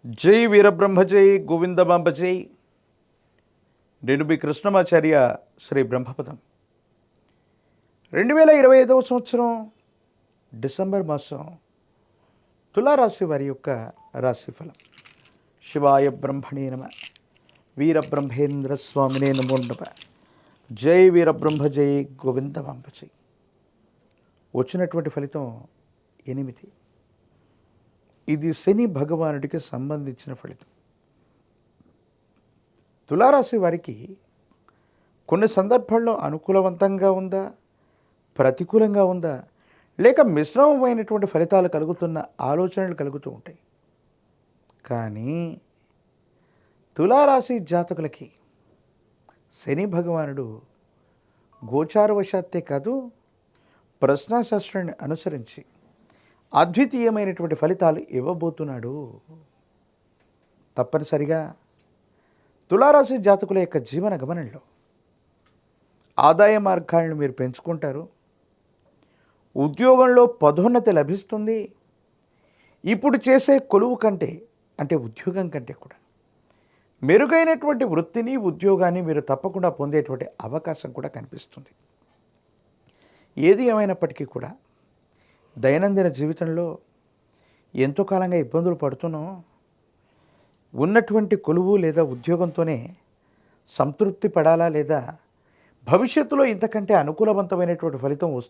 జై వీరబ్రహ్మ జై గోవిందమాంబ జై. నేను మీ కృష్ణమాచార్య శ్రీ బ్రహ్మపదం. 2025 సంవత్సరం డిసెంబర్ మాసం తులారాశి వారి యొక్క రాశిఫలం. శివాయ బ్రహ్మణే నమ. వీరబ్రహ్మేంద్ర స్వామినే నమో నమ. జై వీరబ్రహ్మ జై గోవిందమాంబ జై. వచ్చినటువంటి ఫలితం 8. ఇది శని భగవానుడికి సంబంధించిన ఫలితం. తులారాశి వారికి కొన్ని సందర్భాల్లో అనుకూలవంతంగా ఉందా, ప్రతికూలంగా ఉందా, లేక మిశ్రమమైనటువంటి ఫలితాలు కలుగుతున్న ఆలోచనలు కలుగుతూ ఉంటాయి. కానీ తులారాశి జాతకులకి శని భగవానుడు గోచారవశాత్తే కాదు, ప్రశ్నాశాస్త్రాన్ని అనుసరించి అద్వితీయమైనటువంటి ఫలితాలు ఇవ్వబోతున్నాడు. తప్పనిసరిగా తులారాశి జాతకుల యొక్క జీవన గమనంలో ఆదాయ మార్గాలను మీరు పెంచుకుంటారు. ఉద్యోగంలో పదోన్నతి లభిస్తుంది. ఇప్పుడు చేసే కొలువు కంటే, అంటే ఉద్యోగం కంటే కూడా మెరుగైనటువంటి వృత్తిని, ఉద్యోగాన్ని మీరు తప్పకుండా పొందేటువంటి అవకాశం కూడా కనిపిస్తుంది. ఏది ఏమైనప్పటికీ కూడా దైనందిన జీవితంలో ఎంతో కాలంగా ఇబ్బందులు పడుతున్నాం. ఉన్నటువంటి కొలువు లేదా ఉద్యోగంతోనే సంతృప్తి పడాలా, లేదా భవిష్యత్తులో ఇంతకంటే అనుకూలవంతమైనటువంటి ఫలితం